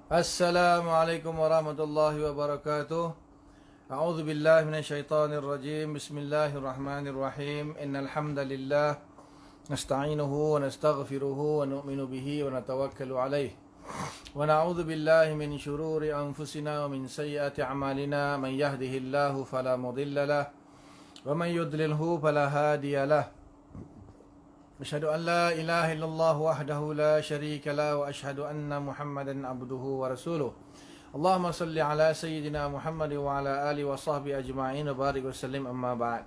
Assalamualaikum warahmatullahi wabarakatuh. A'udzu billahi minasyaitonir rajim. Bismillahirrahmanirrahim. Innal hamdalillah nasta'inuhu wa nastaghfiruhu wa nu'minu bihi wa natawakkalu alayh. Wa na'udzu billahi min shururi anfusina wa min sayyiati a'malina. Man yahdihillahu fala mudilla lahu wa man yudlilhu fala hadiya lahu. أشهد أن لا إله إلا الله وحده لا شريك له وأشهد أن محمدا عبده ورسوله اللهم صل على سيدنا محمد وعلى آله وصحبه أجمعين وبارك وسلم أما بعد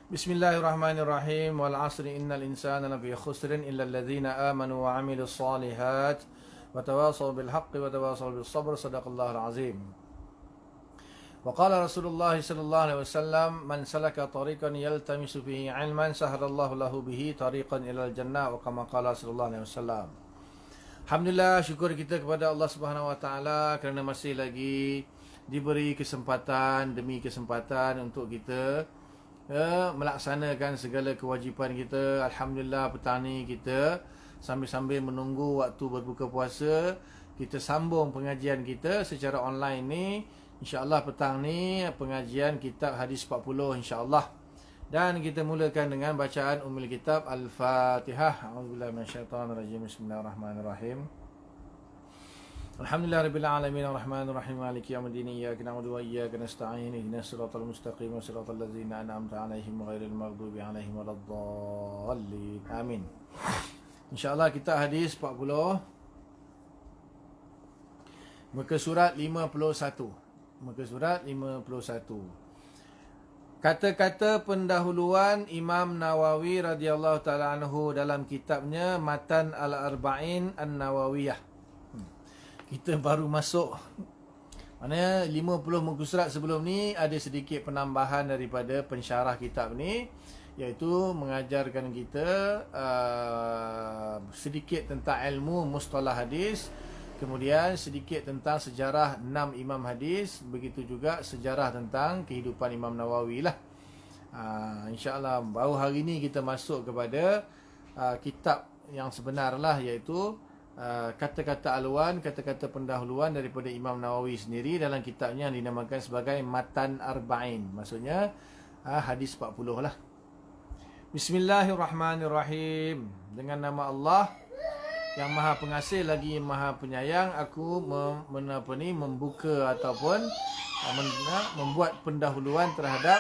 بسم الله الرحمن الرحيم والعصر إن الإنسان لفي خسر إلا الذين آمنوا وعملوا الصالحات وتواصوا بالحق وتواصوا بالصبر صدق الله العظيم وقال رسول الله صلى الله عليه وسلم من سلك طريقا يلتمس فيه علما سهل الله له به طريقا إلى الجنة وكما قال صلى الله عليه وسلم. Alhamdulillah, syukur kita kepada Allah Subhanahu Wa Taala kerana masih lagi diberi kesempatan demi kesempatan untuk kita melaksanakan segala kewajipan kita. Alhamdulillah, petang ni kita sambil-sambil menunggu waktu berbuka puasa, kita sambung pengajian kita secara online ni. InsyaAllah petang ni pengajian kitab hadis 40 insyaAllah. Dan kita mulakan dengan bacaan Ummul Kitab Al-Fatihah. A'udzubillahi minasyaitonirrajim. Bismillahirrahmanirrahim. Alhamdulillahirabbil alamin arrahmanir rahim maliki yaumiddin iyyaka na'budu wa iyyaka nasta'in ihdinas siratal mustaqim siratal ladzina an'amta 'alaihim ghairil maghdubi 'alaihim waladdallin. Amin. InsyaAllah kita hadis 40 muka surat 51. Muka surat 51. Kata-kata pendahuluan Imam Nawawi radhiyallahu taala anhu dalam kitabnya Matan Al-Arba'in An-Nawawiyah. Kita baru masuk. Maknanya 50 muka surat sebelum ni ada sedikit penambahan daripada pensyarah kitab ni, iaitu mengajarkan kita sedikit tentang ilmu mustalah hadis. Kemudian sedikit tentang sejarah 6 imam hadis. Begitu juga sejarah tentang kehidupan Imam Nawawi lah. InsyaAllah baru hari ni kita masuk kepada kitab yang sebenar lah, iaitu kata-kata aluan, kata-kata pendahuluan daripada Imam Nawawi sendiri dalam kitabnya yang dinamakan sebagai Matan Arba'in. Maksudnya hadis 40 lah. Bismillahirrahmanirrahim. Dengan nama Allah yang Maha Pengasih lagi Maha Penyayang, aku membuka ataupun membuat pendahuluan terhadap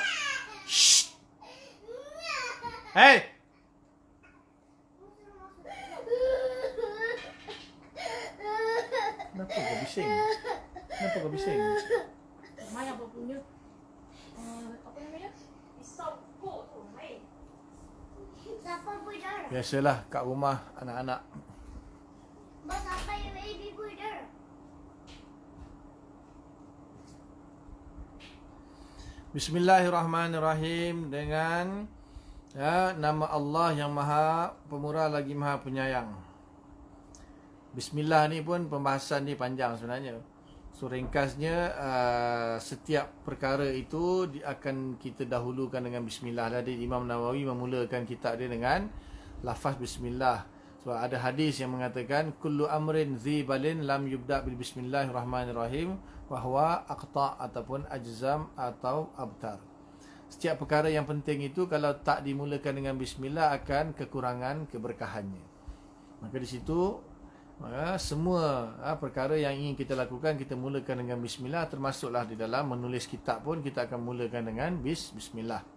Hey! Kenapa kau bising? Kenapa kau bising? Mai apa punya? Apa namanya? Pisau kot tu, mai. Siapa punya? Biasalah kat rumah anak-anak. Bas apa yang baby punya? Bismillahirrahmanirrahim. Dengan nama Allah yang Maha Pemurah lagi Maha Penyayang. Bismillah ni pun pembahasan ni panjang sebenarnya. So ringkasnya setiap perkara itu akan kita dahulukan dengan Bismillah. Jadi Imam Nawawi memulakan kitab dia dengan lafaz Bismillah. So ada hadis yang mengatakan kullu amrin zibalin lam yubda bil bismillahirrahmanirrahim wa huwa aqta ataupun ajzam atau abtar. Setiap perkara yang penting itu kalau tak dimulakan dengan bismillah akan kekurangan keberkahannya. Maka di situ semua perkara yang ingin kita lakukan kita mulakan dengan bismillah, termasuklah di dalam menulis kitab pun kita akan mulakan dengan bismillah.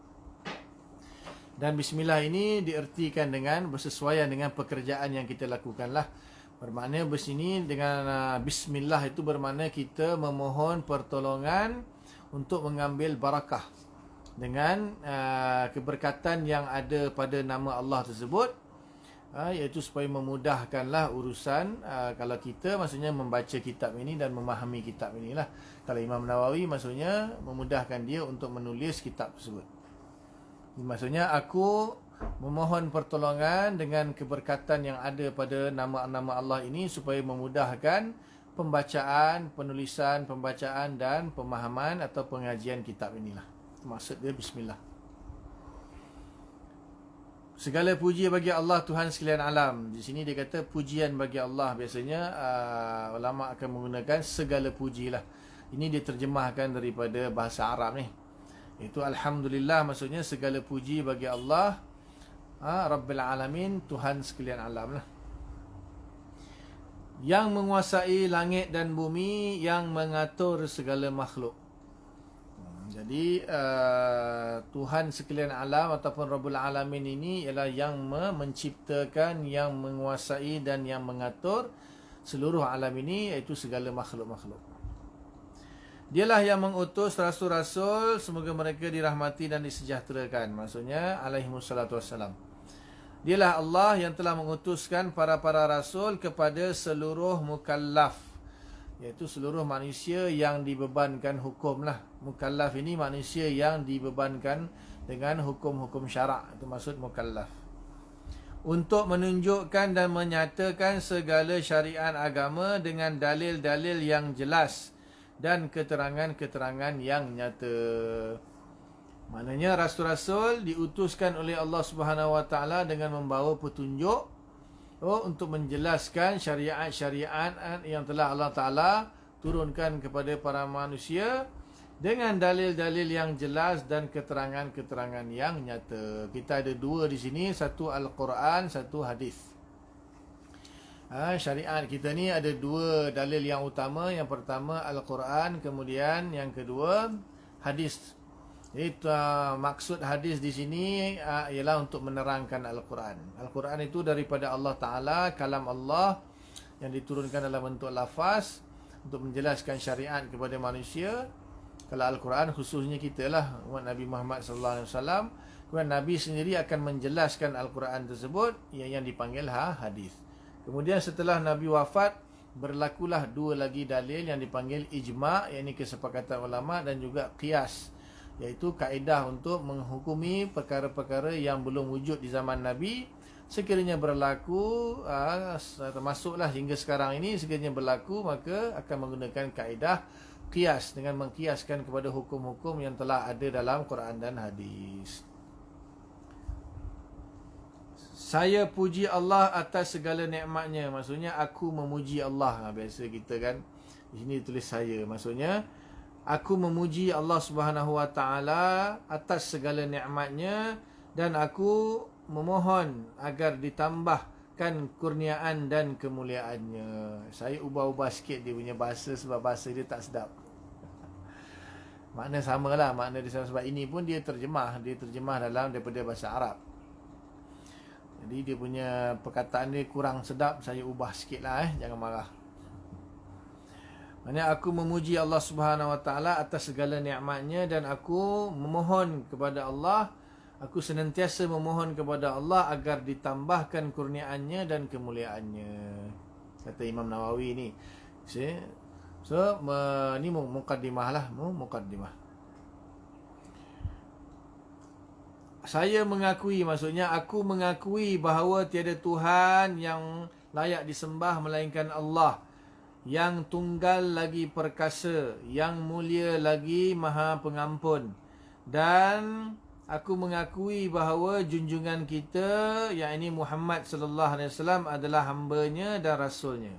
Dan bismillah ini diertikan dengan bersesuaian dengan pekerjaan yang kita lakukan lah. Bermakna bersini dengan bismillah itu bermakna kita memohon pertolongan untuk mengambil barakah dengan keberkatan yang ada pada nama Allah tersebut, iaitu supaya memudahkanlah urusan kalau kita maksudnya membaca kitab ini dan memahami kitab inilah. Kalau Imam Nawawi maksudnya memudahkan dia untuk menulis kitab tersebut. Maksudnya aku memohon pertolongan dengan keberkatan yang ada pada nama-nama Allah ini supaya memudahkan pembacaan, penulisan, pembacaan dan pemahaman atau pengajian kitab inilah. Maksud dia bismillah. Segala puji bagi Allah Tuhan sekalian alam. Di sini dia kata pujian bagi Allah. Biasanya ulama akan menggunakan segala puji lah. Ini dia terjemahkan daripada bahasa Arab ni. Itu Alhamdulillah, maksudnya segala puji bagi Allah Rabbil Alamin, Tuhan sekalian alam lah. Yang menguasai langit dan bumi, yang mengatur segala makhluk. Jadi Tuhan sekalian alam ataupun Rabbul Alamin ini ialah yang menciptakan, yang menguasai dan yang mengatur seluruh alam ini, iaitu segala makhluk-makhluk. Dialah yang mengutus rasul-rasul, semoga mereka dirahmati dan disejahterakan. Maksudnya alaihimussalatu wassalam. Dialah Allah yang telah mengutuskan para rasul kepada seluruh mukallaf, iaitu seluruh manusia yang dibebankan hukum lah. Mukallaf ini manusia yang dibebankan dengan hukum-hukum syarak. Itu maksud mukallaf. Untuk menunjukkan dan menyatakan segala syariat agama dengan dalil-dalil yang jelas dan keterangan-keterangan yang nyata. Maknanya rasul-rasul diutuskan oleh Allah Subhanahu Wa Taala dengan membawa petunjuk untuk menjelaskan syariat-syariat yang telah Allah Ta'ala turunkan kepada para manusia dengan dalil-dalil yang jelas dan keterangan-keterangan yang nyata. Kita ada dua di sini, satu Al-Quran, satu hadis. Syariat kita ni ada dua dalil yang utama. Yang pertama Al-Quran, kemudian yang kedua hadis. Itu maksud hadis di sini ialah untuk menerangkan Al-Quran. Al-Quran itu daripada Allah Ta'ala, kalam Allah yang diturunkan dalam bentuk lafaz untuk menjelaskan syariat kepada manusia. Kalau Al-Quran khususnya kita lah, umat Nabi Muhammad SAW. Kemudian Nabi sendiri akan menjelaskan Al-Quran tersebut yang dipanggil hadis. Kemudian setelah Nabi wafat, berlakulah dua lagi dalil yang dipanggil ijma', iaitu kesepakatan ulama, dan juga qiyas, iaitu kaedah untuk menghukumi perkara-perkara yang belum wujud di zaman Nabi. Sekiranya berlaku, termasuklah hingga sekarang ini, sekiranya berlaku, maka akan menggunakan kaedah qiyas dengan mengkiaskan kepada hukum-hukum yang telah ada dalam Quran dan hadis. Saya puji Allah atas segala nikmatnya. Maksudnya aku memuji Allah. Biasa kita kan, di sini tulis saya. Maksudnya aku memuji Allah Subhanahu Wa Taala atas segala nikmatnya, dan aku memohon agar ditambahkan kurniaan dan kemuliaannya. Saya ubah-ubah sikit dia punya bahasa sebab bahasa dia tak sedap. Makna samalah, makna dia sama, sebab ini pun dia terjemah dalam daripada bahasa Arab. Jadi dia punya perkataan dia kurang sedap, saya ubah sikit lah, jangan marah. Maksudnya aku memuji Allah Subhanahu Wa Taala atas segala nikmatnya, dan aku memohon kepada Allah, aku senantiasa memohon kepada Allah agar ditambahkan kurniaannya dan kemuliaannya. Kata Imam Nawawi ni. So ni muqaddimah lah, muqaddimah. Saya mengakui, maksudnya aku mengakui bahawa tiada Tuhan yang layak disembah melainkan Allah, yang tunggal lagi perkasa, yang mulia lagi maha pengampun. Dan aku mengakui bahawa junjungan kita, yakni Muhammad sallallahu alaihi wasallam, adalah hamba-Nya dan rasul-Nya.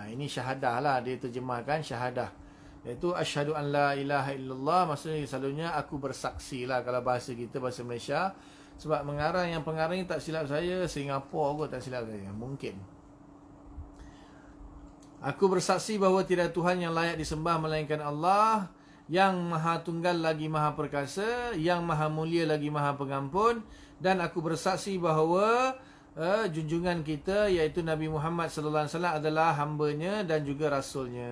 Ini syahadah lah, dia terjemahkan syahadah, iaitu asyhadu an la ilaha illallah. Maksudnya selalunya aku bersaksi lah kalau bahasa kita, bahasa Malaysia. Sebab yang pengarang tak silap saya Singapura kot, tak silap saya, mungkin. Aku bersaksi bahawa tidak Tuhan yang layak disembah melainkan Allah, yang maha tunggal lagi maha perkasa, yang maha mulia lagi maha pengampun. Dan aku bersaksi bahawa junjungan kita, iaitu Nabi Muhammad sallallahu alaihi wasallam, adalah hamba-Nya dan juga rasul-Nya,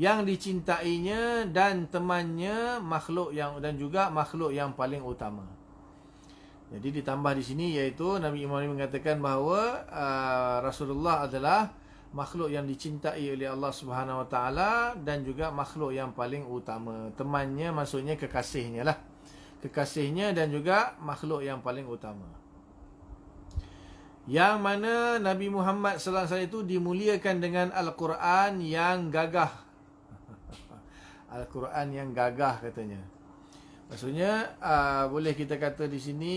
yang dicintainya dan temannya makhluk dan juga makhluk yang paling utama. Jadi ditambah di sini, iaitu Nabi Imam mengatakan bahawa Rasulullah adalah makhluk yang dicintai oleh Allah Subhanahu Wa Taala dan juga makhluk yang paling utama. Temannya maksudnya kekasihnya lah, kekasihnya dan juga makhluk yang paling utama. Yang mana Nabi Muhammad sallallahu alaihi wasallam itu dimuliakan dengan Al-Quran yang gagah. Al-Quran yang gagah katanya. Maksudnya boleh kita kata di sini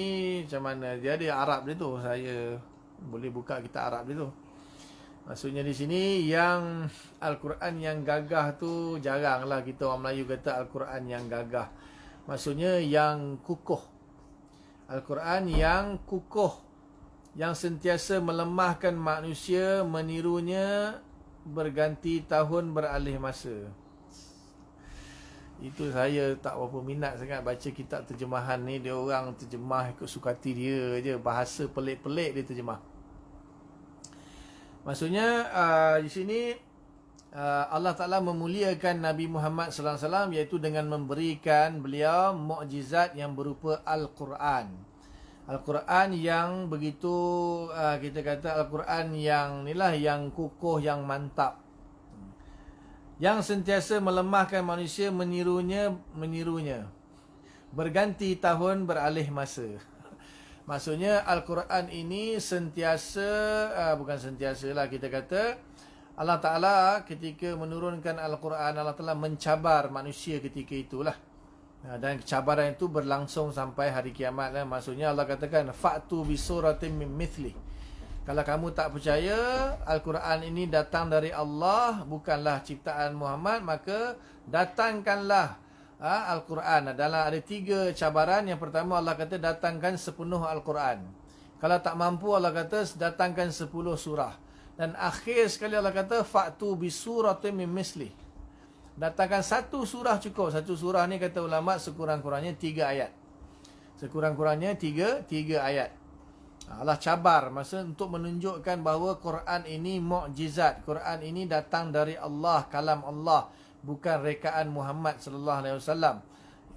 macam mana? Dia ada Arab dia tu. Saya boleh buka kitab Arab dia tu. Maksudnya di sini yang Al-Quran yang gagah tu jaranglah kita orang Melayu kata Al-Quran yang gagah. Maksudnya yang kukuh. Al-Quran yang kukuh, yang sentiasa melemahkan manusia, menirunya berganti tahun beralih masa. Itu saya tak berapa minat sangat baca kitab terjemahan ni. Dia orang terjemah ikut sukati dia je. Bahasa pelik-pelik dia terjemah. Maksudnya di sini Allah Ta'ala memuliakan Nabi Muhammad sallallahu alaihi wasallam iaitu dengan memberikan beliau mukjizat yang berupa Al-Quran. Al-Quran yang begitu kita kata Al-Quran yang inilah yang kukuh, yang mantap. Yang sentiasa melemahkan manusia, menirunya. Berganti tahun beralih masa. Maksudnya Al-Quran ini sentiasa bukan sentiasalah kita kata Allah Ta'ala ketika menurunkan Al-Quran, Allah Ta'ala mencabar manusia ketika itulah. Dan kecabaran itu berlangsung sampai hari kiamat. Maksudnya Allah katakan, Fa'tu bisuratim min mithli. Kalau kamu tak percaya Al-Quran ini datang dari Allah, bukanlah ciptaan Muhammad, maka datangkanlah Al-Quran. Dalam ada 3 cabaran. Yang pertama Allah kata datangkan sepenuh Al-Quran. Kalau tak mampu Allah kata datangkan 10 surah. Dan akhir sekali Allah kata fa'tu bisuratin min misli. Datangkan 1 surah cukup. 1 surah ni kata ulama sekurang-kurangnya 3 ayat. Sekurang-kurangnya 3 ayat. Allah cabar masa untuk menunjukkan bahawa Quran ini mukjizat. Quran ini datang dari Allah, kalam Allah, bukan rekaan Muhammad sallallahu alaihi wasallam.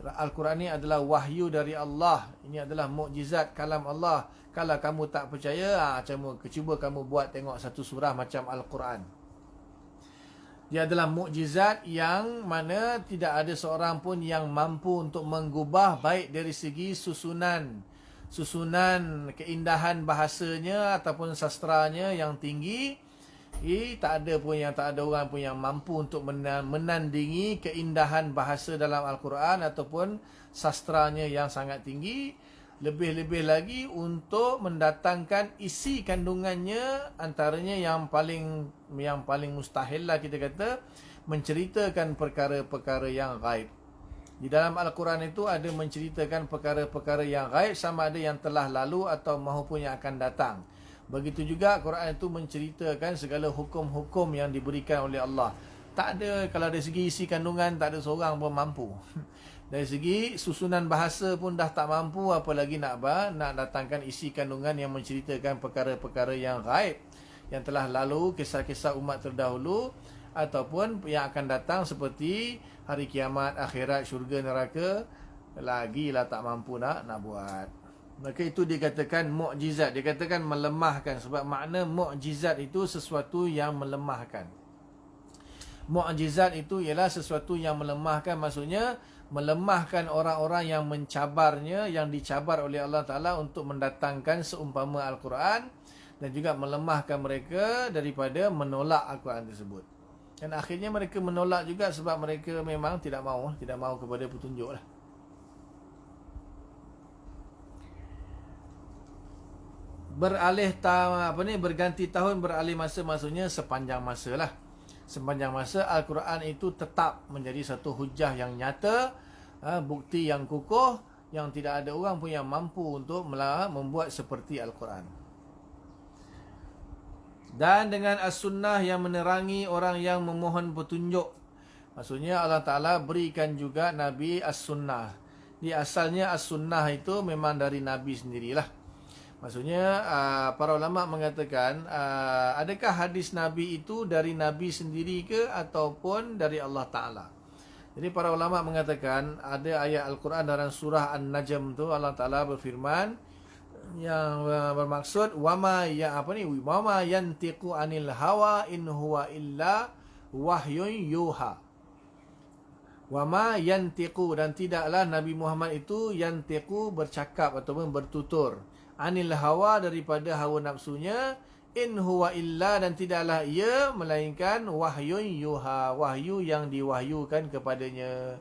Al-Quran ini adalah wahyu dari Allah. Ini adalah mukjizat kalam Allah. Kalau kamu tak percaya, cuba kamu buat tengok 1 surah macam Al-Quran. Dia adalah mukjizat yang mana tidak ada seorang pun yang mampu untuk mengubah, baik dari segi susunan keindahan bahasanya ataupun sastranya yang tinggi. Tak ada orang pun yang mampu untuk menandingi keindahan bahasa dalam Al-Quran ataupun sastranya yang sangat tinggi. Lebih-lebih lagi untuk mendatangkan isi kandungannya, antaranya yang paling mustahil lah kita kata, menceritakan perkara-perkara yang gaib. Di dalam Al-Quran itu ada menceritakan perkara-perkara yang gaib, sama ada yang telah lalu atau maupun yang akan datang. Begitu juga Quran itu menceritakan segala hukum-hukum yang diberikan oleh Allah. Tak ada, kalau dari segi isi kandungan tak ada seorang pun mampu. Dari segi susunan bahasa pun dah tak mampu, apalagi nak datangkan isi kandungan yang menceritakan perkara-perkara yang gaib, yang telah lalu, kisah-kisah umat terdahulu ataupun yang akan datang seperti hari kiamat, akhirat, syurga, neraka. Lagilah tak mampu nak buat. Maka itu dikatakan mukjizat. Dikatakan melemahkan. Sebab makna mukjizat itu sesuatu yang melemahkan. Mukjizat itu ialah sesuatu yang melemahkan. Maksudnya melemahkan orang-orang yang mencabarnya, yang dicabar oleh Allah Ta'ala untuk mendatangkan seumpama Al-Quran. Dan juga melemahkan mereka daripada menolak Al-Quran tersebut. Dan akhirnya mereka menolak juga sebab mereka memang tidak mahu kepada petunjuk lah. Berganti tahun beralih masa, maksudnya sepanjang masa lah. Sepanjang masa Al-Quran itu tetap menjadi satu hujah yang nyata, bukti yang kukuh, yang tidak ada orang pun yang mampu untuk membuat seperti Al-Quran. Dan dengan as-sunnah yang menerangi orang yang memohon petunjuk. Maksudnya Allah Ta'ala berikan juga Nabi as-sunnah. Di asalnya as-sunnah itu memang dari Nabi sendirilah. Maksudnya para ulama mengatakan adakah hadis Nabi itu dari Nabi sendiri ke ataupun dari Allah Ta'ala. Jadi para ulama mengatakan ada ayat Al-Quran dalam surah An-Najm tu Allah Ta'ala berfirman yang bermaksud wama yantiqu anil hawa in huwa illa wahyun yuha. Wama yantiqu, dan tidaklah Nabi Muhammad itu yantiqu bercakap ataupun bertutur, anil hawa daripada hawa nafsunya, in huwa illa, dan tidaklah ia melainkan wahyun yuha, wahyu yang diwahyukan kepadanya.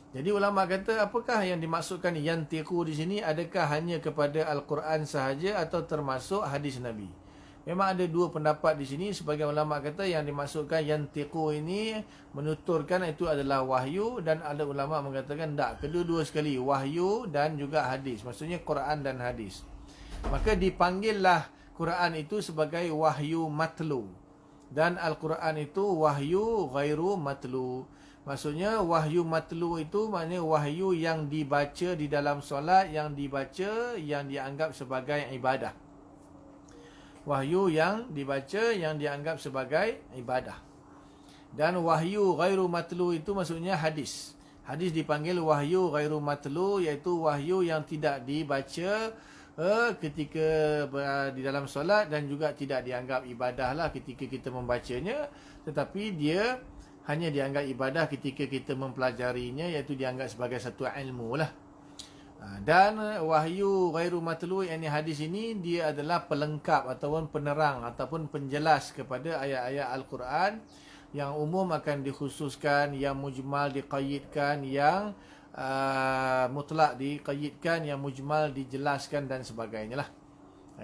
Jadi ulama kata, apakah yang dimaksudkan yantiqu di sini? Adakah hanya kepada Al-Quran sahaja atau termasuk hadis Nabi? Memang ada dua pendapat di sini. Sebagian ulama kata yang dimaksudkan yantiqu ini menuturkan itu adalah wahyu, dan ada ulama mengatakan tak, kedua-dua sekali, wahyu dan juga hadis. Maksudnya Quran dan hadis. Maka dipanggillah Quran itu sebagai wahyu matlu, dan Al-Quran itu wahyu ghairu matlu. Maksudnya wahyu matlu itu maknanya wahyu yang dibaca di dalam solat, yang dibaca, yang dianggap sebagai ibadah. Wahyu yang dibaca, yang dianggap sebagai ibadah. Dan wahyu ghairu matlu itu maksudnya hadis. Hadis dipanggil wahyu ghairu matlu, iaitu wahyu yang tidak dibaca ketika di dalam solat, dan juga tidak dianggap ibadah lah ketika kita membacanya, tetapi dia hanya dianggap ibadah ketika kita mempelajarinya, iaitu dianggap sebagai satu ilmu lah. Dan wahyu ghairu matlu, yang hadis ini, dia adalah pelengkap ataupun penerang ataupun penjelas kepada ayat-ayat Al-Quran, yang umum akan dikhususkan, yang mujmal diqayyidkan, yang mutlak diqayyidkan, yang mujmal dijelaskan dan sebagainya lah.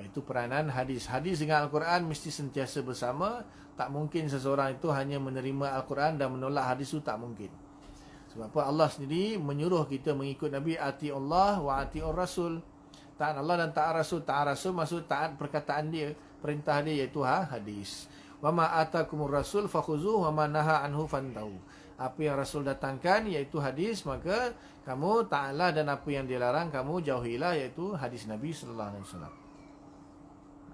Itu peranan hadis. Hadis dengan Al-Quran mesti sentiasa bersama. Tak mungkin seseorang itu hanya menerima Al-Quran dan menolak hadis, itu tak mungkin. Sebab apa? Allah sendiri menyuruh kita mengikut Nabi, ati Allah wa ati'ur Rasul. Taat Allah dan taat Rasul. Taat Rasul maksud taat perkataan dia, perintah dia, iaitu hadis. Wa ma atakumur Rasul fakhuzuhu wa ma naha anhu fantahu. Apa yang Rasul datangkan, iaitu hadis, maka kamu taatlah, dan apa yang dia larang kamu jauhilah, iaitu hadis Nabi sallallahu alaihi wasallam.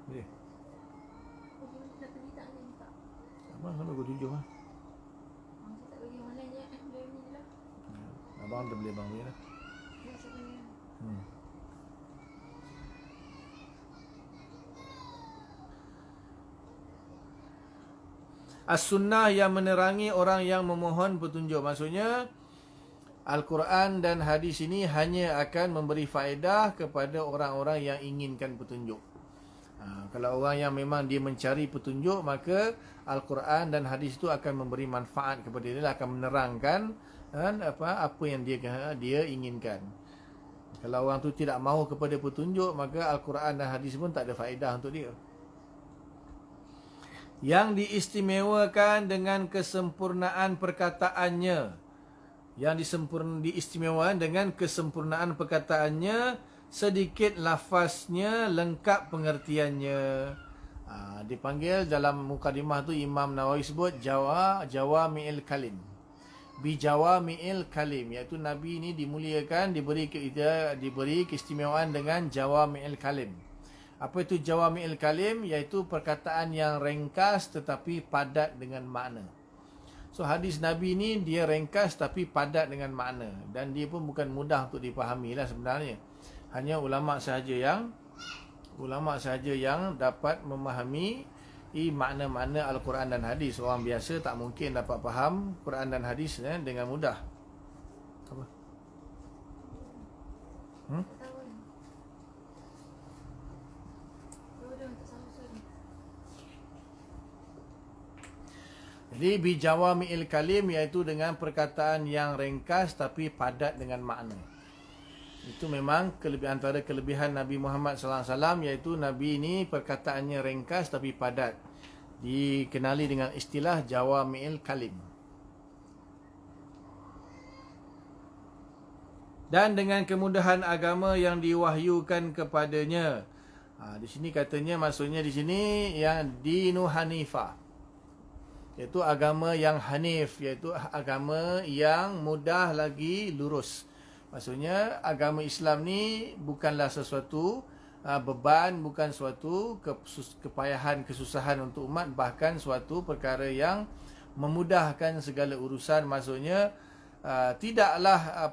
Boleh? Abang sampai pukul 7 lah. Abang dah beli abang punya lah. As-sunnah yang menerangi orang yang memohon petunjuk. Maksudnya Al-Quran dan hadis ini hanya akan memberi faedah kepada orang-orang yang inginkan petunjuk. Kalau orang yang memang dia mencari petunjuk, maka Al-Quran dan hadis itu akan memberi manfaat kepada dia, akan menerangkan apa yang dia inginkan. Kalau orang tu tidak mahu kepada petunjuk, maka Al-Quran dan hadis pun tak ada faedah untuk dia. Yang diistimewakan dengan kesempurnaan perkataannya, yang diistimewakan dengan kesempurnaan perkataannya, sedikit lafaznya, lengkap pengertiannya. Dipanggil dalam mukadimah tu, Imam Nawawi sebut jawami'il kalim. Bijawami'il kalim, iaitu Nabi ini dimuliakan, diberi keistimewaan dengan jawami'il kalim. Apa itu jawami'il kalim? Iaitu perkataan yang ringkas tetapi padat dengan makna. So hadis Nabi ni dia ringkas tapi padat dengan makna, dan dia pun bukan mudah untuk dipahami lah sebenarnya. Hanya ulama sahaja yang dapat memahami makna-makna Al-Quran dan hadis. Orang biasa tak mungkin dapat faham Quran dan hadis dengan mudah. Apa? Jadi bijawami'il kalim, iaitu dengan perkataan yang ringkas tapi padat dengan makna. Itu memang antara kelebihan Nabi Muhammad SAW, iaitu Nabi ini perkataannya ringkas tapi padat. Dikenali dengan istilah jawami'il kalim. Dan dengan kemudahan agama yang diwahyukan kepadanya. Di sini katanya, maksudnya di sini yang dinu hanifah, iaitu agama yang hanif, iaitu agama yang mudah lagi lurus. Maksudnya agama Islam ni bukanlah sesuatu beban, bukan suatu kepayahan, kesusahan untuk umat, bahkan suatu perkara yang memudahkan segala urusan. Maksudnya tidaklah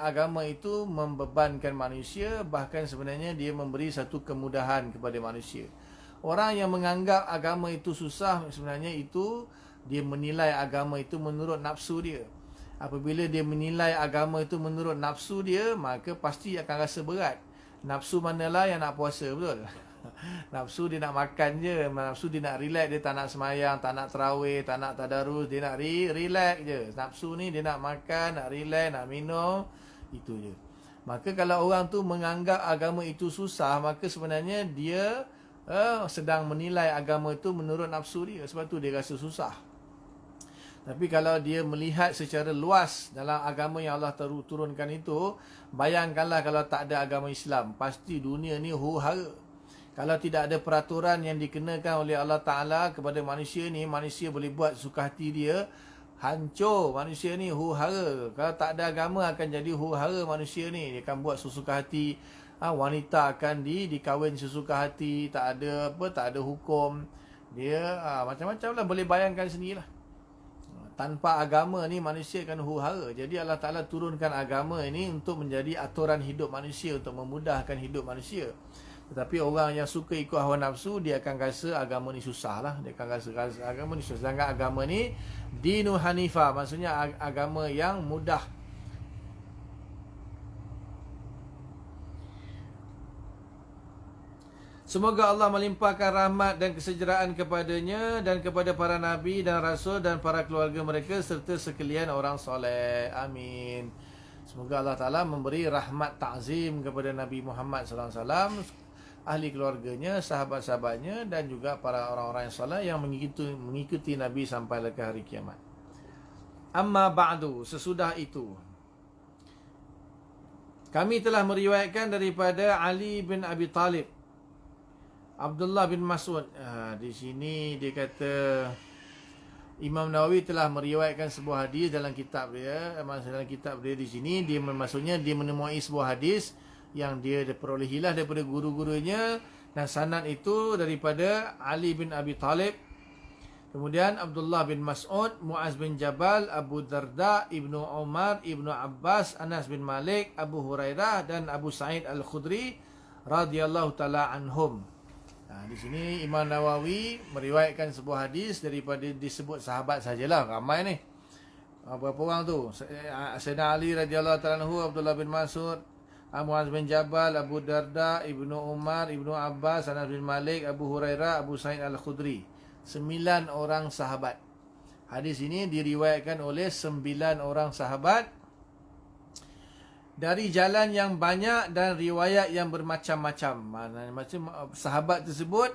agama itu membebankan manusia, bahkan sebenarnya dia memberi satu kemudahan kepada manusia. Orang yang menganggap agama itu susah, sebenarnya itu dia menilai agama itu menurut nafsu dia. Apabila dia menilai agama itu menurut nafsu dia, maka pasti akan rasa berat. Nafsu manalah yang nak puasa, betul? Nafsu dia nak makan je, nafsu dia nak relax, dia tak nak semayang, tak nak tarawih, tak nak tadarus, dia nak relax je. Nafsu ni dia nak makan, nak relax, nak minum, itu je. Maka kalau orang tu menganggap agama itu susah, maka sebenarnya dia sedang menilai agama itu menurut nafsu dia. Sebab tu dia rasa susah. Tapi kalau dia melihat secara luas dalam agama yang Allah turunkan itu, bayangkanlah kalau tak ada agama Islam, pasti dunia ni huru-hara. Kalau tidak ada peraturan yang dikenakan oleh Allah Ta'ala kepada manusia ni, manusia boleh buat suka hati dia, hancur manusia ni, huru-hara. Kalau tak ada agama akan jadi huru-hara manusia ni. Dia akan buat sesuka hati, wanita akan dikahwin sesuka hati, tak ada hukum. Dia macam-macam lah, boleh bayangkan sendirilah. Tanpa agama ni manusia akan huru-hara. Jadi Allah Ta'ala turunkan agama ini untuk menjadi aturan hidup manusia, untuk memudahkan hidup manusia. Tetapi orang yang suka ikut hawa nafsu, dia akan rasa agama ni susah lah. Dia akan rasa agama ni susah. Sedangkan agama ni Dinu Hanifah, maksudnya agama yang mudah. Semoga Allah melimpahkan rahmat dan kesejahteraan kepadanya dan kepada para nabi dan rasul dan para keluarga mereka serta sekalian orang soleh. Amin. Semoga Allah Ta'ala memberi rahmat ta'zim kepada Nabi Muhammad SAW, ahli keluarganya, sahabat-sahabatnya dan juga para orang-orang yang soleh yang mengikuti Nabi sampai ke hari kiamat. Amma ba'du, sesudah itu, kami telah meriwayatkan daripada Ali bin Abi Talib, Abdullah bin Mas'ud. Di sini dia kata Imam Nawawi telah meriwayatkan sebuah hadis dalam kitab dia. Dalam kitab dia di sini, dia maksudnya dia menemui sebuah hadis yang dia perolehilah daripada guru-gurunya, dan sanad itu daripada Ali bin Abi Talib, kemudian Abdullah bin Mas'ud, Muaz bin Jabal, Abu Darda, Ibnu Umar, Ibnu Abbas, Anas bin Malik, Abu Hurairah dan Abu Sa'id Al-Khudri radhiyallahu taala anhum. Di sini Imam Nawawi meriwayatkan sebuah hadis daripada disebut sahabat sajalah, ramai ni. Berapa orang tu? Sayyidina Ali radhiyallahu taala anhu, Abdullah bin Mas'ud, Muaz bin Jabal, Abu Darda, Ibnu Umar, Ibnu Abbas, Anas bin Malik, Abu Hurairah, Abu Sa'id Al-Khudri. 9 orang sahabat. Hadis ini diriwayatkan oleh 9 orang sahabat dari jalan yang banyak dan riwayat yang bermacam-macam. Macam sahabat tersebut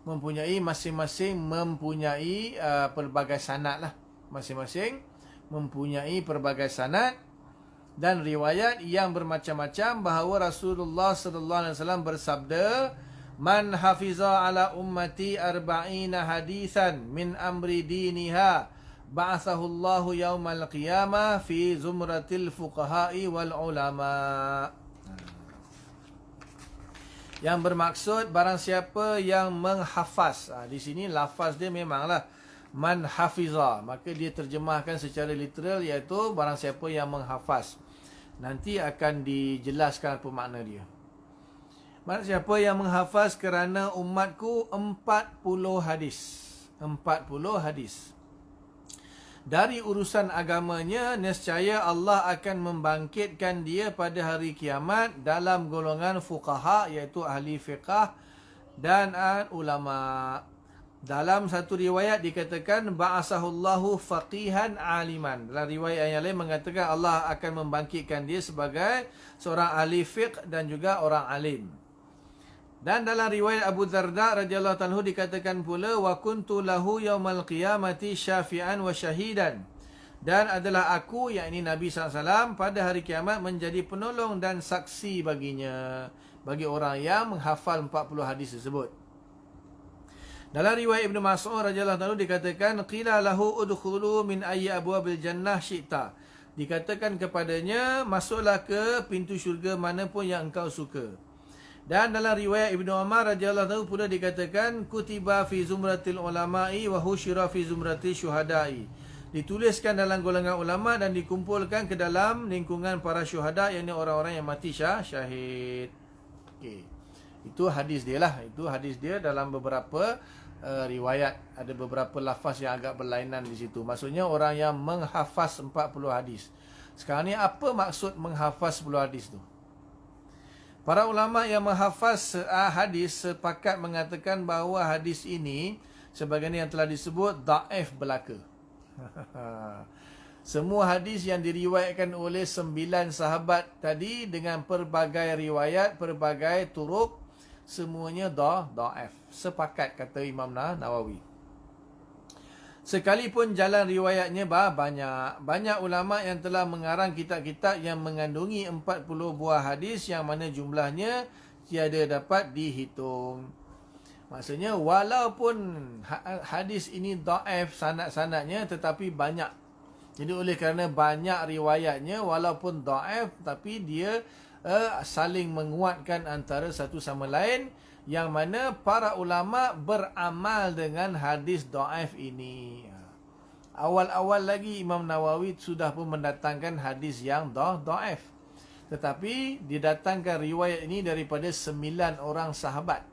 mempunyai masing-masing mempunyai pelbagai sanad lah. Masing-masing mempunyai pelbagai sanad dan riwayat yang bermacam-macam bahawa Rasulullah sallallahu alaihi wasallam bersabda, "Man hafiza ala ummati arba'ina hadisan min amri diniha ba'athahullahu yaumal qiyamah fi zumratil fuqaha'i wal ulama." Yang bermaksud barang siapa yang menghafaz. Di sini lafaz dia memanglah man hafiza, maka dia terjemahkan secara literal, iaitu barang siapa yang menghafaz. Nanti akan dijelaskan apa makna dia. Barang siapa yang menghafaz kerana umatku 40 hadis. 40 hadis. Dari urusan agamanya, nescaya Allah akan membangkitkan dia pada hari kiamat dalam golongan fuqaha, iaitu ahli fiqah dan ulama. Dalam satu riwayat dikatakan ba'asahullahu faqihan aliman. Dalam riwayat yang lain mengatakan Allah akan membangkitkan dia sebagai seorang ahli fiqh dan juga orang alim. Dan dalam riwayat Abu Darda radhiyallahu anhu dikatakan pula wa kuntu lahu yaumal qiyamati syafi'an wa syahidan. Dan adalah aku, yakni Nabi SAW, pada hari kiamat menjadi penolong dan saksi baginya, bagi orang yang menghafal 40 hadis tersebut. Dalam riwayat Ibnu Mas'ud radhiyallahu anhu dikatakan qila lahu udkhulu min ayyi abwabil jannah syi'ta. Dikatakan kepadanya, masuklah ke pintu syurga manapun yang engkau suka. Dan dalam riwayat Ibnu Umar radhiyallahu anhu pula dikatakan kutiba fi zumratil ulama'i wa husyira fi zumratil syuhada'i. Dituliskan dalam golongan ulama dan dikumpulkan ke dalam lingkungan para syuhada, yakni orang-orang yang mati syahid. Okey. Itu hadis dia lah. Itu hadis dia dalam beberapa riwayat. Ada beberapa lafaz yang agak berlainan di situ. Maksudnya orang yang menghafaz 40 hadis. Sekarang ni apa maksud menghafaz 10 hadis tu? Para ulama yang menghafaz hadis sepakat mengatakan bahawa hadis ini sebagaimana yang telah disebut dhaif belaka. Semua hadis yang diriwayatkan oleh 9 sahabat tadi dengan pelbagai riwayat, pelbagai turuk, semuanya dhaif. Sepakat kata Imam Nawawi. Sekalipun jalan riwayatnya banyak. Banyak ulama yang telah mengarang kitab-kitab yang mengandungi 40 buah hadis yang mana jumlahnya tiada dapat dihitung. Maksudnya walaupun hadis ini dhaif sanad-sanadnya tetapi banyak. Jadi oleh kerana banyak riwayatnya walaupun dhaif tapi dia saling menguatkan antara satu sama lain, yang mana para ulama beramal dengan hadis dhaif ini. Awal-awal lagi Imam Nawawi sudah pun mendatangkan hadis yang dhaif. Tetapi didatangkan riwayat ini daripada 9 orang sahabat.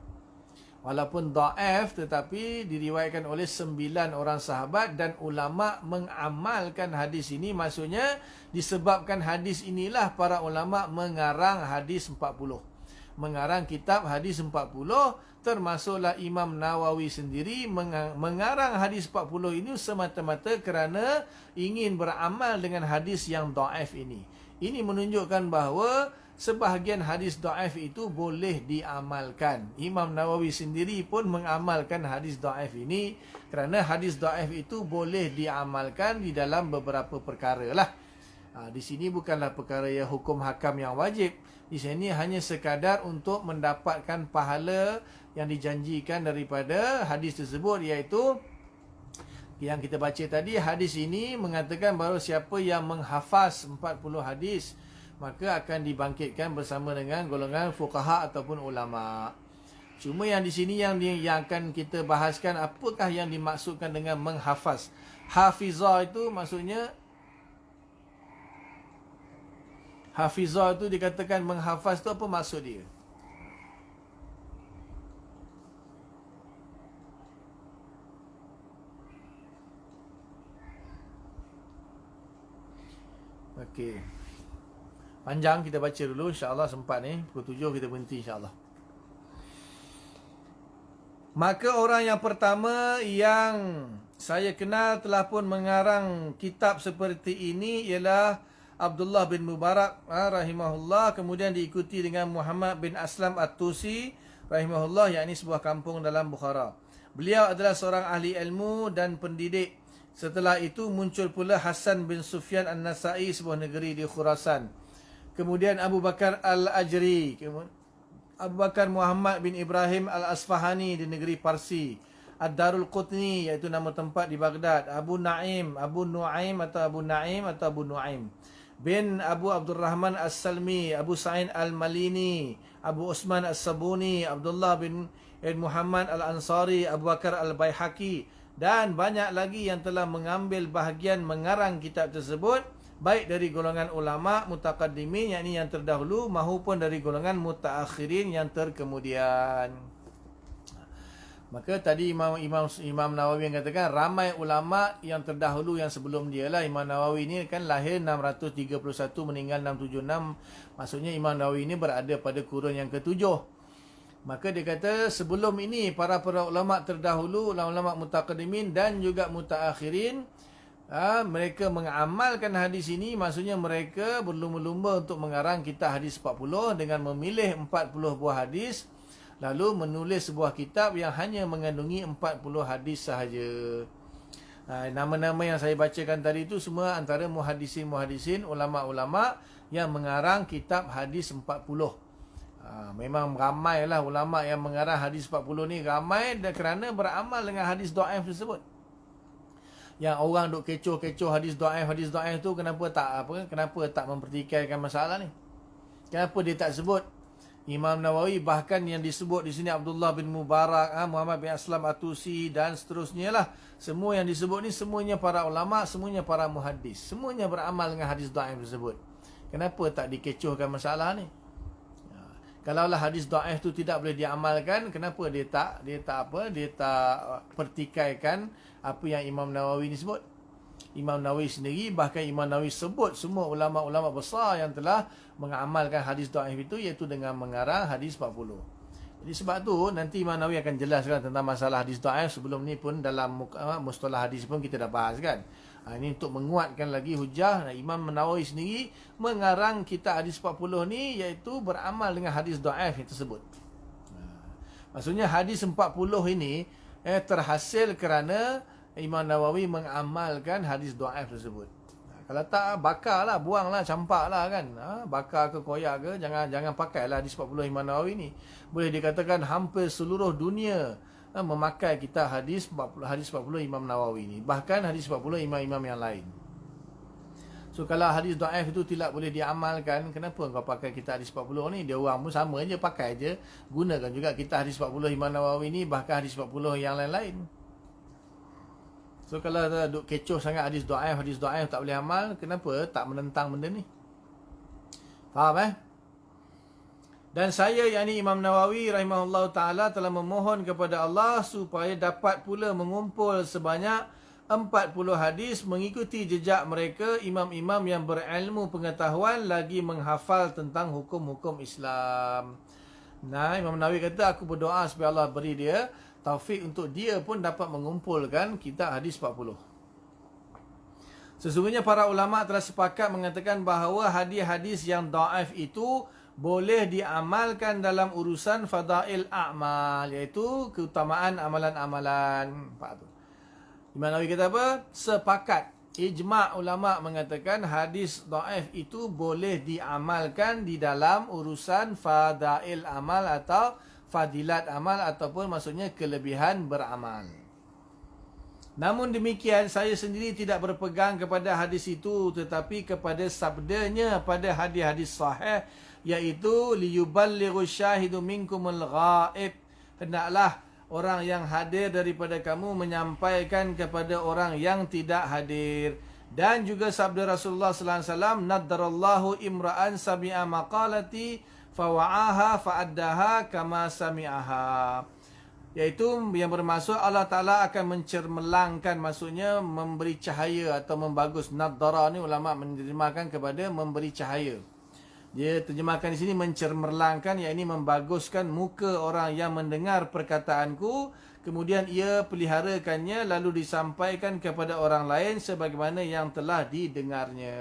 Walaupun dhaif tetapi diriwayatkan oleh 9 orang sahabat dan ulama mengamalkan hadis ini. Maksudnya disebabkan hadis inilah para ulama mengarang hadis 40. Mengarang kitab hadis 40, termasuklah Imam Nawawi sendiri mengarang hadis 40 ini semata-mata kerana ingin beramal dengan hadis yang dhaif ini. Ini menunjukkan bahawa sebahagian hadis dhaif itu boleh diamalkan. Imam Nawawi sendiri pun mengamalkan hadis dhaif ini kerana hadis dhaif itu boleh diamalkan di dalam beberapa perkara lah. Di sini bukanlah perkara yang hukum hakam yang wajib. Di sini hanya sekadar untuk mendapatkan pahala yang dijanjikan daripada hadis tersebut, iaitu yang kita baca tadi. Hadis ini mengatakan bahawa siapa yang menghafaz 40 hadis maka akan dibangkitkan bersama dengan golongan fuqaha ataupun ulama. Cuma yang di sini yang akan kita bahaskan, apakah yang dimaksudkan dengan menghafaz. Hafizah itu maksudnya, hafizah itu dikatakan menghafaz tu apa maksud dia? Okey. Panjang, kita baca dulu insya-Allah, sempat ni. Pukul 7 kita berhenti insya-Allah. Maka orang yang pertama yang saya kenal telah pun mengarang kitab seperti ini ialah Abdullah bin Mubarak rahimahullah, kemudian diikuti dengan Muhammad bin Aslam At-Tusi rahimahullah, yakni sebuah kampung dalam Bukhara. Beliau adalah seorang ahli ilmu dan pendidik. Setelah itu muncul pula Hasan bin Sufyan An-Nasai, sebuah negeri di Khurasan. Kemudian Abu Bakar Al-Ajri, Abu Bakar Muhammad bin Ibrahim Al-Asfahani di negeri Parsi. Ad-Darul Qutni, iaitu nama tempat di Baghdad. Abu Nuaim atau Abu Nuaim bin Abu Abdurrahman As-Salmi, Abu Sa'id Al-Malini, Abu Usman As-Sabuni, Abdullah bin Muhammad Al-Ansari, Abu Bakar Al-Baihaqi, dan banyak lagi yang telah mengambil bahagian mengarang kitab tersebut, baik dari golongan ulama mutaqaddimin, yakni yang terdahulu, maupun dari golongan mutaakhirin yang terkemudian. Maka tadi Imam Nawawi yang katakan ramai ulama yang terdahulu yang sebelum dia lah. Imam Nawawi ni kan lahir 631, meninggal 676. Maksudnya Imam Nawawi ini berada pada kurun yang ke-7. Maka dia kata sebelum ini para ulama terdahulu, ulama mutaqaddimin dan juga mutaakhirin, mereka mengamalkan hadis ini. Maksudnya mereka berlumba-lumba untuk mengarang kitab hadis 40 dengan memilih 40 buah hadis, lalu menulis sebuah kitab yang hanya mengandungi 40 hadis sahaja. Nama-nama yang saya bacakan tadi itu semua antara muhaddisin, ulama-ulama yang mengarang kitab hadis 40. Memang ramailah ulama yang mengarang hadis 40 ni, ramai kerana beramal dengan hadis dhaif tersebut. Yang orang duk kecoh-kecoh hadis dhaif tu, kenapa tak mempertikaikan masalah ni? Kenapa dia tak sebut? Imam Nawawi bahkan yang disebut di sini Abdullah bin Mubarak, Muhammad bin Aslam At-Tusi dan seterusnya lah. Semua yang disebut ni semuanya para ulama, semuanya para muhaddis, semuanya beramal dengan hadis dhaif tersebut. Kenapa tak dikecohkan masalah ni? Kalaulah hadis dhaif tu tidak boleh diamalkan, kenapa dia tak pertikaikan apa yang Imam Nawawi ni sebut? Imam Nawawi sendiri. Bahkan Imam Nawawi sebut semua ulama-ulama besar yang telah mengamalkan hadis dhaif itu, iaitu dengan mengarang hadis 40. Jadi sebab tu nanti Imam Nawawi akan jelaskan tentang masalah hadis dhaif. Sebelum ni pun dalam mustalah hadis pun kita dah bahas kan. Ini untuk menguatkan lagi hujah. Imam Nawawi sendiri mengarang kitab hadis 40 ni, iaitu beramal dengan hadis dhaif yang tersebut. Maksudnya hadis 40 ini terhasil kerana Imam Nawawi mengamalkan hadis dhaif tersebut. Kalau tak, bakarlah, buanglah, campaklah kan. Bakar ke koyak ke, jangan pakailah hadis 40 Imam Nawawi ni. Boleh dikatakan hampir seluruh dunia memakai kitab hadis 40 Imam Nawawi ni. Bahkan hadis 40 imam-imam yang lain. So kalau hadis dhaif itu tidak boleh diamalkan, kenapa kau pakai kitab hadis 40 ni? Dia orang pun sama je, pakai je. Gunakan juga kitab hadis 40 Imam Nawawi ni, bahkan hadis 40 yang lain-lain. So kalau duk kecoh sangat hadis dhaif tak boleh amal, kenapa tak menentang benda ni? Faham Dan saya, yakni Imam Nawawi rahimahullah ta'ala, telah memohon kepada Allah supaya dapat pula mengumpul sebanyak 40 hadis mengikuti jejak mereka, imam-imam yang berilmu pengetahuan lagi menghafal tentang hukum-hukum Islam. Nah, Imam Nawawi kata, aku berdoa supaya Allah beri dia taufik untuk dia pun dapat mengumpulkan kitab hadis 40. Sesungguhnya para ulama telah sepakat mengatakan bahawa hadis-hadis yang dhaif itu boleh diamalkan dalam urusan fadail a'mal, iaitu keutamaan amalan-amalan. Imam Nawawi kata apa? Sepakat. Ijma' ulama' mengatakan hadis dhaif itu boleh diamalkan di dalam urusan fadail amal atau fadilat amal, ataupun maksudnya kelebihan beramal. Namun demikian, saya sendiri tidak berpegang kepada hadis itu, tetapi kepada sabdanya pada hadis-hadis sahih, iaitu liyuballighu syahidu minkumul ghaib. Hendaklah orang yang hadir daripada kamu menyampaikan kepada orang yang tidak hadir. Dan juga sabda Rasulullah sallallahu alaihi wasallam, naddarallahu imra'an sami'a maqalati fawa'aha fa'addaha kama sami'aha. Iaitu yang bermaksud Allah Ta'ala akan mencermelangkan, maksudnya memberi cahaya atau membagus. Naddara ni ulama menerjemahkan kepada memberi cahaya. Dia terjemahkan di sini mencermerlangkan, iaitu membaguskan muka orang yang mendengar perkataanku, kemudian ia peliharakannya lalu disampaikan kepada orang lain sebagaimana yang telah didengarnya.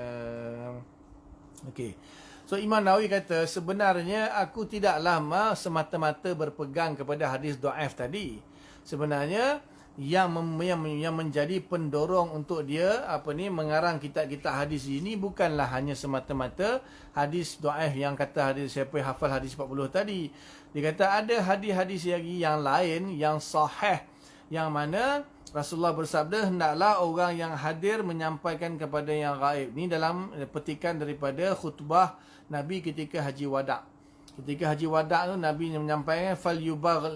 Okey. So Imam Nawawi kata, sebenarnya aku tidaklah semata-mata berpegang kepada hadis dhaif tadi. Sebenarnya yang menjadi pendorong untuk dia mengarang kitab-kitab hadis ini bukanlah hanya semata-mata hadis dhaif yang kata hadis siapa hafal hadis 40 tadi. Dia kata ada hadis-hadis yang lain yang sahih, yang mana Rasulullah bersabda, hendaklah orang yang hadir menyampaikan kepada yang gaib. Ini dalam petikan daripada khutbah Nabi ketika Haji Wada'. Ketika Haji Wada' tu Nabi menyampaikan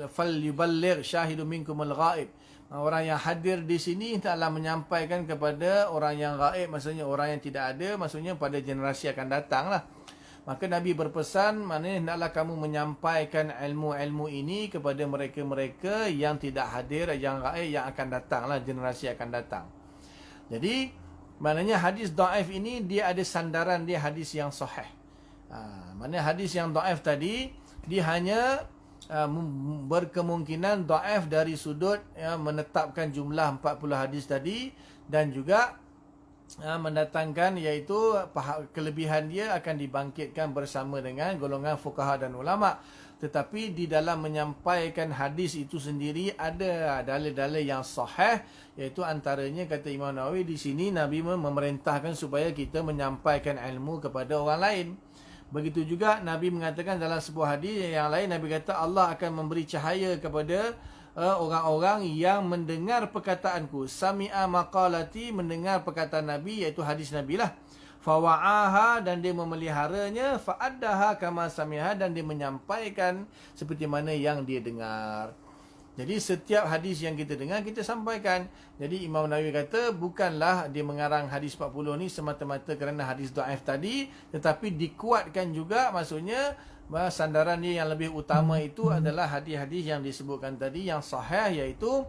falyuballigh syahidu minkumul ghaib. Orang yang hadir di sini taklah menyampaikan kepada orang yang gaib, maksudnya orang yang tidak ada, maksudnya pada generasi akan datang lah. Maka Nabi berpesan, maknanya hendaklah kamu menyampaikan ilmu-ilmu ini kepada mereka-mereka yang tidak hadir, yang gaib, yang akan datang lah, generasi akan datang. Jadi maknanya hadis dhaif ini dia ada sandaran dia hadis yang sahih. Maknanya hadis yang dhaif tadi dia hanya berkemungkinan dhaif dari sudut menetapkan jumlah 40 hadis tadi, dan juga mendatangkan iaitu kelebihan dia akan dibangkitkan bersama dengan golongan fuqaha dan ulama. Tetapi di dalam menyampaikan hadis itu sendiri ada dalil-dalil yang sahih, iaitu antaranya kata Imam Nawawi di sini Nabi memerintahkan supaya kita menyampaikan ilmu kepada orang lain. Begitu juga Nabi mengatakan dalam sebuah hadis yang lain, Nabi kata Allah akan memberi cahaya kepada orang-orang yang mendengar perkataanku. Sami'a maqalati, mendengar perkataan Nabi, iaitu hadis Nabi lah. Fawa'aha, dan dia memeliharanya. Fa'addaha kama sami'aha, dan dia menyampaikan seperti mana yang dia dengar. Jadi setiap hadis yang kita dengar, kita sampaikan. Jadi Imam Nawawi kata, bukanlah dia mengarang hadis 40 ni semata-mata kerana hadis dhaif tadi, tetapi dikuatkan juga, maksudnya sandaran dia yang lebih utama itu adalah hadis-hadis yang disebutkan tadi yang sahih, iaitu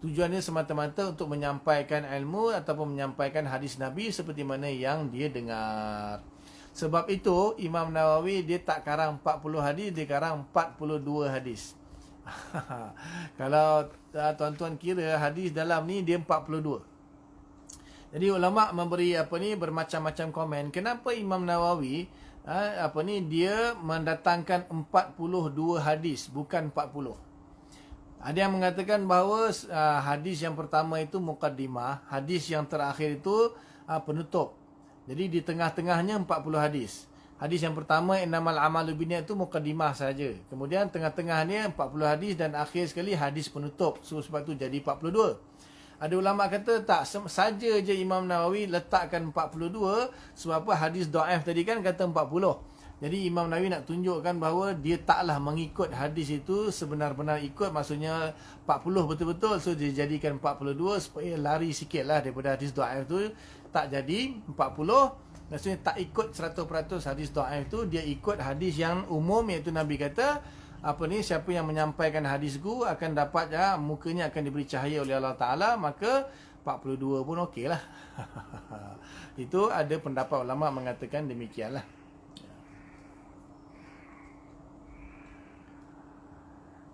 Tujuannya semata-mata untuk menyampaikan ilmu ataupun menyampaikan hadis Nabi seperti mana yang dia dengar. Sebab itu Imam Nawawi dia tak karang 40 hadis, dia karang 42 hadis. Kalau tuan-tuan kira hadis dalam ni dia 42. Jadi ulama memberi bermacam-macam komen. Kenapa Imam Nawawi dia mendatangkan 42 hadis bukan 40? Ada yang mengatakan bahawa hadis yang pertama itu muqaddimah, hadis yang terakhir itu penutup. Jadi di tengah-tengahnya 40 hadis. Hadis yang pertama innamal amalu binniyat itu muqaddimah saja. Kemudian tengah-tengahnya 40 hadis dan akhir sekali hadis penutup. So sebab tu jadi 42. Ada ulama kata tak, saja je Imam Nawawi letakkan 42 sebab apa hadis dhaif tadi kan kata 40. Jadi Imam Nawawi nak tunjukkan bahawa dia taklah mengikut hadis itu sebenar-benar ikut, maksudnya 40 betul-betul. So dia jadikan 42 supaya lari sikit lah daripada hadis dhaif tu. Tak jadi 40, maksudnya tak ikut 100% hadis dhaif tu. Dia ikut hadis yang umum, iaitu Nabi kata siapa yang menyampaikan hadisku akan dapat mukanya akan diberi cahaya oleh Allah Ta'ala, maka 42 pun okey lah. Itu ada pendapat ulama mengatakan demikianlah.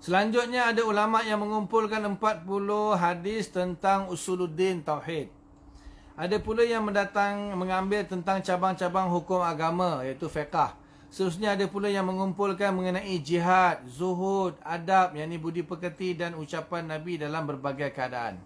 Selanjutnya ada ulama yang mengumpulkan 40 hadis tentang usuluddin tauhid. Ada pula yang mengambil tentang cabang-cabang hukum agama, iaitu fiqh. Seterusnya ada pula yang mengumpulkan mengenai jihad, zuhud, adab, yakni budi pekerti dan ucapan Nabi dalam berbagai keadaan.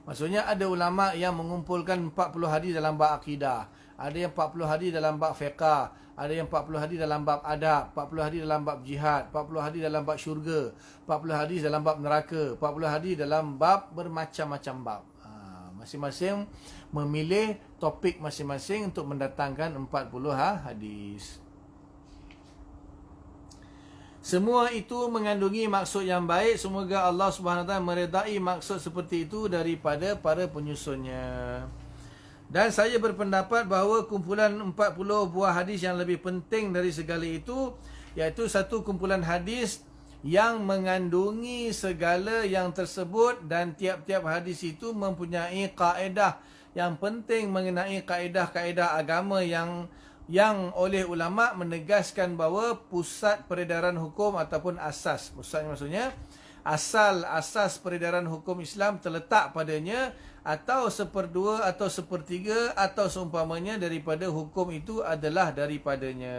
Maksudnya ada ulama yang mengumpulkan 40 hadis dalam bab akidah, ada yang 40 hadis dalam bab fiqh, ada yang 40 hadis dalam bab adab, 40 hadis dalam bab jihad, 40 hadis dalam bab syurga, 40 hadis dalam bab neraka, 40 hadis dalam bab bermacam-macam bab. Masing-masing memilih topik masing-masing untuk mendatangkan 40 hadis. Semua itu mengandungi maksud yang baik. Semoga Allah SWT meredai maksud seperti itu daripada para penyusunnya. Dan saya berpendapat bahawa kumpulan 40 buah hadis yang lebih penting dari segala itu, iaitu satu kumpulan hadis yang mengandungi segala yang tersebut, dan tiap-tiap hadis itu mempunyai kaedah yang penting mengenai kaedah-kaedah agama yang oleh ulama menegaskan bahawa pusat peredaran hukum ataupun asas, pusatnya maksudnya asas peredaran hukum Islam terletak padanya, atau 1/2 atau 1/3 atau seumpamanya daripada hukum itu adalah daripadanya.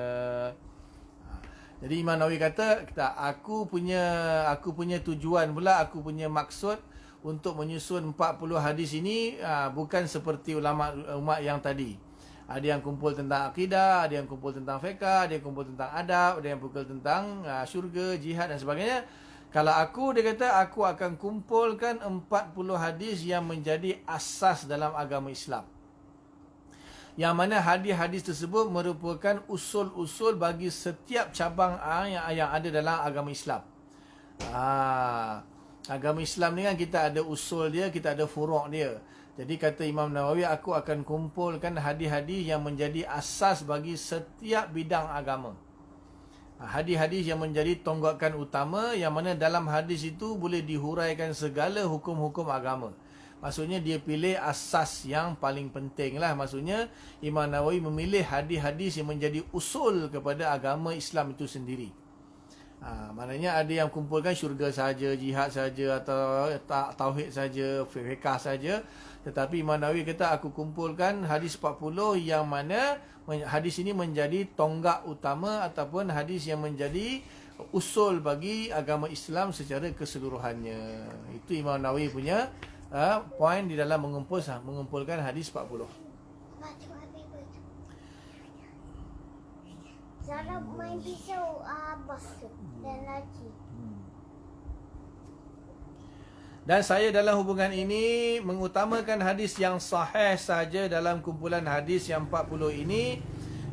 Jadi Imam Nawawi kata, aku punya tujuan pula, aku punya maksud untuk menyusun 40 hadis ini bukan seperti ulama yang tadi. Ada yang kumpul tentang akidah, ada yang kumpul tentang fiqh, ada yang kumpul tentang adab, ada yang kumpul tentang syurga, jihad dan sebagainya. Kalau aku, dia kata, aku akan kumpulkan 40 hadis yang menjadi asas dalam agama Islam. Yang mana hadis-hadis tersebut merupakan usul-usul bagi setiap cabang yang ada dalam agama Islam. Agama Islam ni kan kita ada usul dia, kita ada furu' dia. Jadi kata Imam Nawawi, aku akan kumpulkan hadis-hadis yang menjadi asas bagi setiap bidang agama. Hadis-hadis yang menjadi tonggakan utama, yang mana dalam hadis itu boleh dihuraikan segala hukum-hukum agama. Maksudnya dia pilih asas yang paling penting lah. Maksudnya Imam Nawawi memilih hadis-hadis yang menjadi usul kepada agama Islam itu sendiri. Maknanya ada yang kumpulkan syurga saja, jihad saja, atau tauhid saja, fiqh saja. Tetapi Imam Nawawi kata, aku kumpulkan hadis 40 yang mana hadis ini menjadi tonggak utama ataupun hadis yang menjadi usul bagi agama Islam secara keseluruhannya. Itu Imam Nawawi punya poin di dalam mengumpulkan hadis 40. Zara main pisau basket dan lagi. Dan saya dalam hubungan ini mengutamakan hadis yang sahih saja dalam kumpulan hadis yang 40 ini,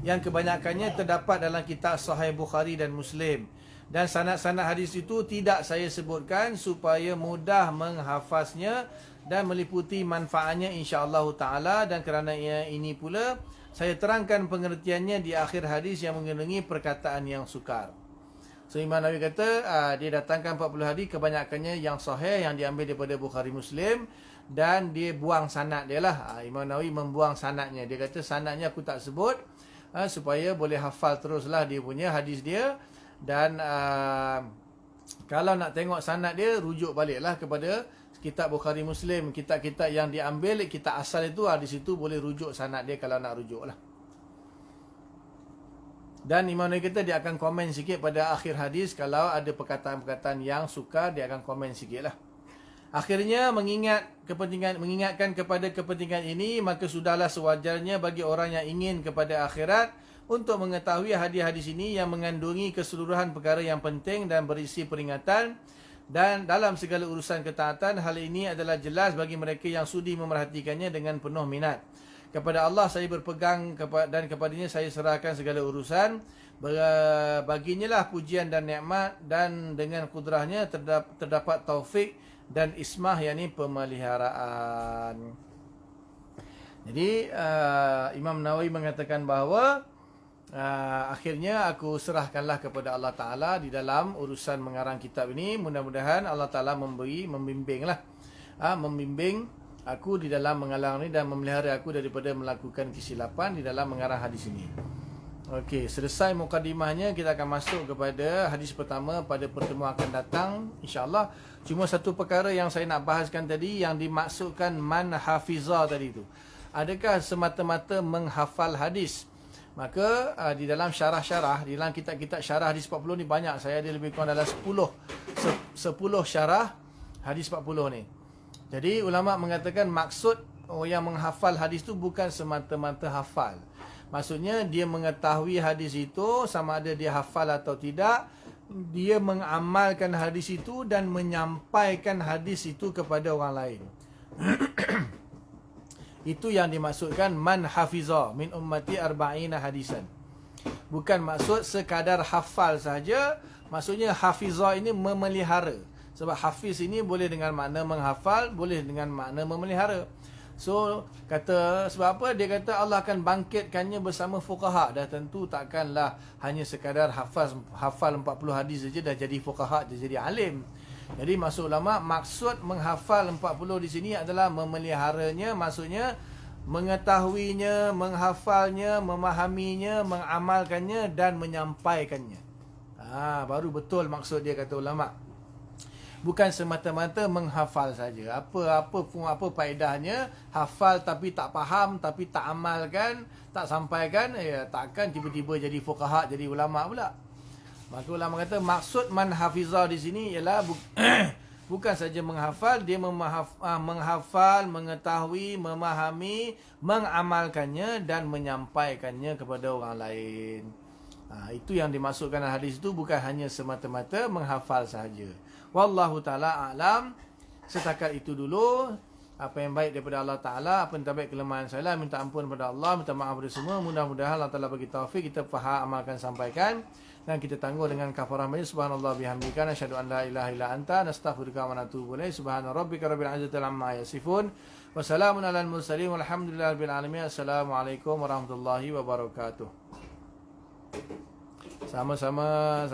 yang kebanyakannya terdapat dalam kitab Sahih Bukhari dan Muslim. Dan sanad-sanad hadis itu tidak saya sebutkan supaya mudah menghafaznya dan meliputi manfaatnya insya-Allah taala. Dan kerana ini pula saya terangkan pengertiannya di akhir hadis yang mengandungi perkataan yang sukar. So Imam Nawawi kata dia datangkan 40 hadis, kebanyakannya yang sahih, yang diambil daripada Bukhari Muslim, dan dia buang sanad dia lah. Imam Nawawi membuang sanadnya. Dia kata sanadnya aku tak sebut supaya boleh hafal teruslah dia punya hadis dia. Dan kalau nak tengok sanad dia, rujuk baliklah kepada kitab Bukhari Muslim, kitab-kitab yang diambil kitab asal itu, di situ boleh rujuk sanad dia kalau nak rujuk lah. Dan Imam Nawawi kata dia akan komen sikit pada akhir hadis, kalau ada perkataan-perkataan yang sukar dia akan komen sikit lah. Akhirnya mengingatkan kepada kepentingan ini, maka sudahlah sewajarnya bagi orang yang ingin kepada akhirat untuk mengetahui hadis-hadis ini yang mengandungi keseluruhan perkara yang penting dan berisi peringatan. Dan dalam segala urusan ketaatan, hal ini adalah jelas bagi mereka yang sudi memerhatikannya dengan penuh minat. Kepada Allah saya berpegang dan kepadanya saya serahkan segala urusan. Baginya lah pujian dan nikmat, dan dengan kudrahnya terdapat taufik dan ismah, yakni pemeliharaan. Jadi Imam Nawawi mengatakan bahawa akhirnya aku serahkanlah kepada Allah Ta'ala di dalam urusan mengarang kitab ini. Mudah-mudahan Allah Ta'ala membimbing aku di dalam mengalang ini dan memelihara aku daripada melakukan kesilapan di dalam mengarang hadis ini. Okey, selesai mukadimahnya, kita akan masuk kepada hadis pertama pada pertemuan akan datang insya-Allah. Cuma satu perkara yang saya nak bahaskan tadi, yang dimaksudkan man hafizah tadi tu, adakah semata-mata menghafal hadis? Maka di dalam syarah-syarah, di dalam kitab-kitab syarah hadis 40 ni banyak, saya ada lebih kurang dalam 10 syarah hadis 40 ni. Jadi ulama mengatakan maksud yang menghafal hadis tu bukan semata-mata hafal. Maksudnya dia mengetahui hadis itu, sama ada dia hafal atau tidak, dia mengamalkan hadis itu dan menyampaikan hadis itu kepada orang lain. Itu yang dimaksudkan man hafizah min ummati arba'ina hadisan. Bukan maksud sekadar hafal saja. Maksudnya hafizah ini memelihara. Sebab hafiz ini boleh dengan makna menghafal, boleh dengan makna memelihara. So sebab apa? Dia kata Allah akan bangkitkannya bersama fuqaha. Dah tentu takkanlah hanya sekadar hafal 40 hadis saja dah jadi fuqaha, dah jadi alim. Jadi maksud ulama, maksud menghafal 40 di sini adalah memeliharanya, maksudnya mengetahuinya, menghafalnya, memahaminya, mengamalkannya dan menyampaikannya. Baru betul maksud dia, kata ulama. Bukan semata-mata menghafal saja. Apa faedahnya hafal tapi tak faham, tapi tak amalkan, tak sampaikan, takkan tiba-tiba jadi fuqaha, jadi ulama pula. Maka ulama kata maksud man hafizah di sini ialah bukan saja menghafal, dia menghafal, mengetahui, memahami, mengamalkannya dan menyampaikannya kepada orang lain. Itu yang dimaksudkan dalam hadis itu, bukan hanya semata-mata menghafal sahaja. Wallahu ta'ala a'lam. Setakat itu dulu. Apa yang baik daripada Allah Ta'ala, apa yang tak baik kelemahan saya, minta ampun kepada Allah, minta maaf kepada semua. Mudah-mudahan Allah Ta'ala bagi taufik, kita faham, amalkan, sampaikan, dan kita tangguh dengan kafarah majlis. Subhanallah bihamdika, nasyhadu an la ilaha illa anta, nastaghfiruka wa natubu ilaik. Subhana rabbika rabbil izzati amma yasifun, wa salamun alal mursalin, walhamdulillahi rabbil alamin. Assalamualaikum warahmatullahi wabarakatuh. Sama-sama.